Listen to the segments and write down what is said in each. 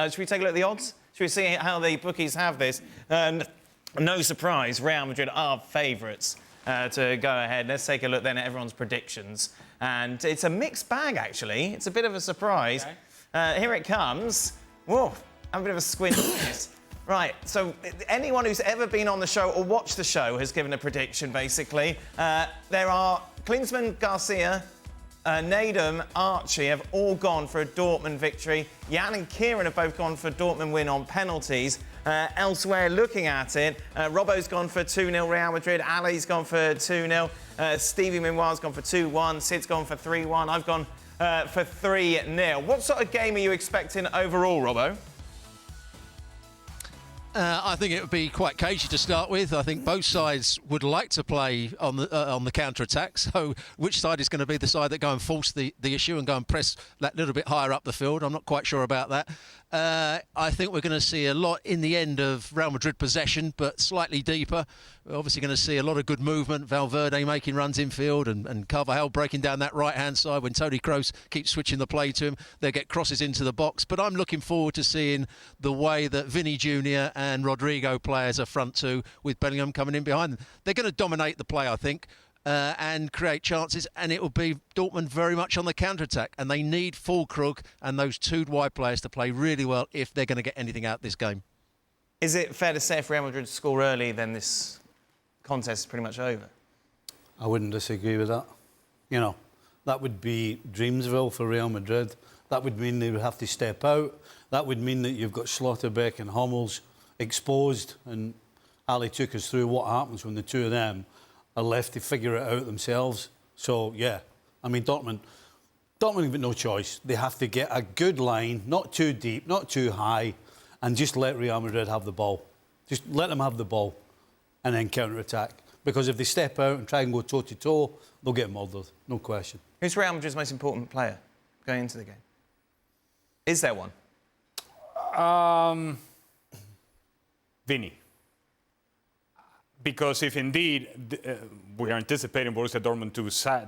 Should we take a look at the odds? Should we see how the bookies have this? And no surprise, Real Madrid are favourites to go ahead. Let's take a look then at everyone's predictions. And it's a mixed bag, actually. It's a bit of a surprise. Okay. Here it comes. Whoa, I'm a bit of a squint. Right, so anyone who's ever been on the show or watched the show has given a prediction, basically. There are Klinsmann, Garcia, Nadum, Archie have all gone for a Dortmund victory. Jan and Kieran have both gone for Dortmund win on penalties. Elsewhere, looking at it, Robbo's gone for 2-0 Real Madrid, Ali's gone for 2-0, Stevie Minoir's gone for 2-1, Sid's gone for 3-1, I've gone for 3-0. What sort of game are you expecting overall, Robbo? I think it would be quite cagey to start with. I think both sides would like to play on the counter-attack. So which side is going to be the side that go and force the issue and go and press that little bit higher up the field? I'm not quite sure about that. I think we're going to see a lot in the end of Real Madrid possession, but slightly deeper. We're obviously going to see a lot of good movement. Valverde making runs infield and Carvajal breaking down that right-hand side when Toni Kroos keeps switching the play to him. They'll get crosses into the box. But I'm looking forward to seeing the way that Vinny Jr. and Rodrigo play as a front two with Bellingham coming in behind them. They're going to dominate the play, I think. And create chances, and it will be Dortmund very much on the counter-attack, and they need Füllkrug and those two wide players to play really well if they're going to get anything out of this game. Is it fair to say if Real Madrid score early, then this contest is pretty much over? I wouldn't disagree with that. You know, that would be Dreamsville for Real Madrid. That would mean they would have to step out. That would mean that you've got Schlotterbeck and Hummels exposed, and Ali took us through what happens when the two of them are left to figure it out themselves. So, yeah, I mean, Dortmund have got no choice. They have to get a good line, not too deep, not too high, and just let Real Madrid have the ball. Just let them have the ball and then counter-attack. Because if they step out and try and go toe-to-toe, they'll get murdered, no question. Who's Real Madrid's most important player going into the game? Is there one? Vinny. Because if indeed we are anticipating Borussia Dortmund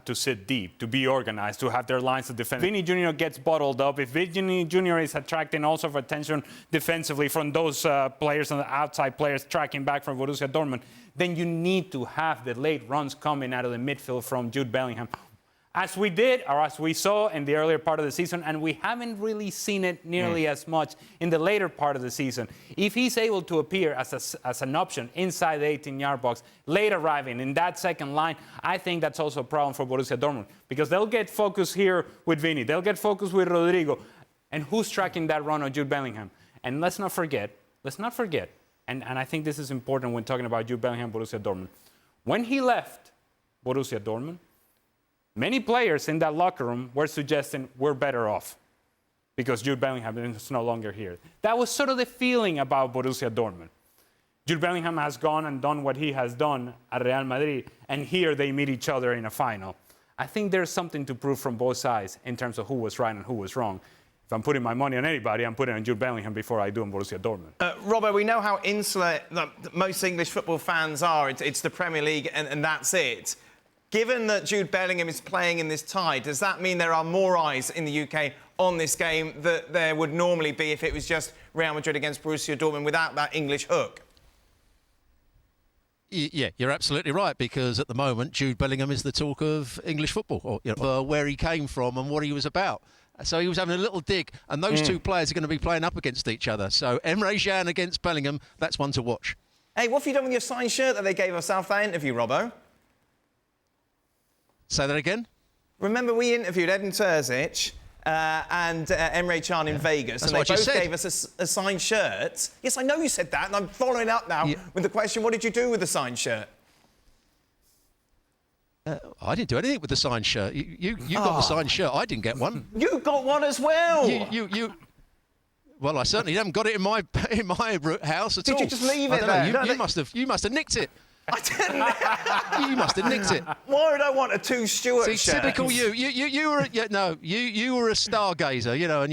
to sit deep, to be organized, to have their lines to defend, Vinny Jr. gets bottled up. If Vinny Jr. is attracting all sorts of attention defensively from those players and the outside players tracking back from Borussia Dortmund, then you need to have the late runs coming out of the midfield from Jude Bellingham. As we did, or as we saw in the earlier part of the season, and we haven't really seen it nearly as much in the later part of the season. If he's able to appear as an option inside the 18-yard box, late arriving in that second line, I think that's also a problem for Borussia Dortmund, because they'll get focused here with Vinny, they'll get focused with Rodrigo, and who's tracking that run on Jude Bellingham? And let's not forget, and I think this is important when talking about Jude Bellingham, Borussia Dortmund. When he left Borussia Dortmund, many players in that locker room were suggesting we're better off because Jude Bellingham is no longer here. That was sort of the feeling about Borussia Dortmund. Jude Bellingham has gone and done what he has done at Real Madrid, and here they meet each other in a final. I think there's something to prove from both sides in terms of who was right and who was wrong. If I'm putting my money on anybody, I'm putting on Jude Bellingham before I do on Borussia Dortmund. Robbo, we know how insular most English football fans are. It's the Premier League and that's it. Given that Jude Bellingham is playing in this tie, does that mean there are more eyes in the UK on this game that there would normally be if it was just Real Madrid against Borussia Dortmund without that English hook? Yeah, you're absolutely right, because at the moment, Jude Bellingham is the talk of English football, or where he came from and what he was about. So he was having a little dig, and those two players are going to be playing up against each other. So Emre Can against Bellingham, that's one to watch. Hey, what have you done with your signed shirt that they gave us after that interview, Robbo? Say that again? Remember we interviewed Edin Terzic and Emre Can in Vegas, That's and they both said. gave us a signed shirt. Yes, I know you said that, and I'm following up now with the question, what did you do with the signed shirt? I didn't do anything with the signed shirt. You got the signed shirt. I didn't get one. You got one as well. Well, I certainly haven't got it in my house at all. Did you just leave it there? You must have nicked it. I didn't. You must have nicked it. Why would I want a two Stewart shirt? See, typical you. You were you were a stargazer, and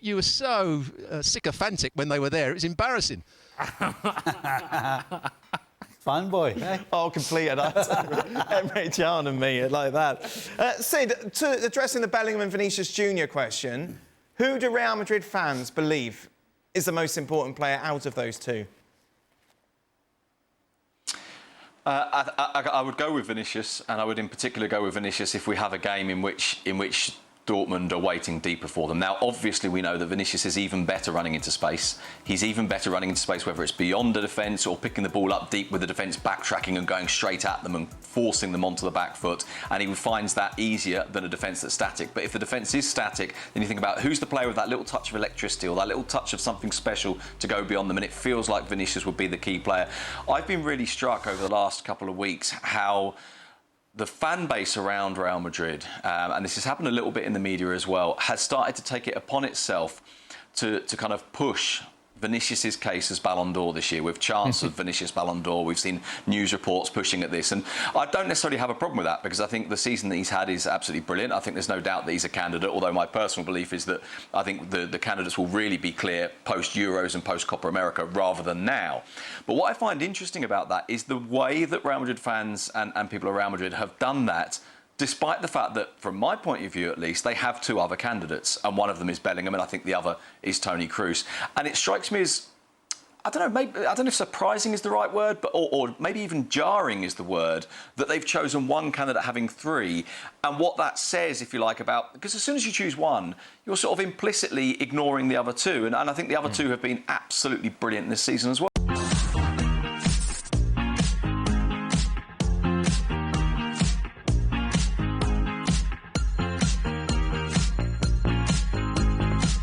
you were so sycophantic when they were there. It was embarrassing. Fanboy, eh? Oh, complete and utter. Emre Can and me, like that. Sid, addressing the Bellingham and Vinicius Jr. question, Who do Real Madrid fans believe is the most important player out of those two? I would go with Vinicius, and I would in particular go with Vinicius if we have a game in which Dortmund are waiting deeper for them. Now, obviously, we know that Vinicius is even better running into space. He's even better running into space, whether it's beyond the defence or picking the ball up deep with the defence backtracking and going straight at them and forcing them onto the back foot. And he finds that easier than a defence that's static. But if the defence is static, then you think about who's the player with that little touch of electricity or that little touch of something special to go beyond them. And it feels like Vinicius would be the key player. I've been really struck over the last couple of weeks how the fan base around Real Madrid, and this has happened a little bit in the media as well, has started to take it upon itself to kind of push Vinicius's case as Balon d'Or this year, with chance of Vinicius Balon d'Or. We've seen news reports pushing at this, and I don't necessarily have a problem with that because I think the season that he's had is absolutely brilliant. I think there's no doubt that he's a candidate, although my personal belief is that I think the candidates will really be clear post-Euros and post-Copa America rather than now. But what I find interesting about that is the way that Real Madrid fans and people around Madrid have done that, despite the fact that, from my point of view at least, they have two other candidates, and one of them is Bellingham, and I think the other is Toni Kroos. And it strikes me as, I don't know if surprising is the right word, but or maybe even jarring is the word, that they've chosen one candidate having three, and what that says, if you like, about... Because as soon as you choose one, you're sort of implicitly ignoring the other two, and I think the other two have been absolutely brilliant this season as well.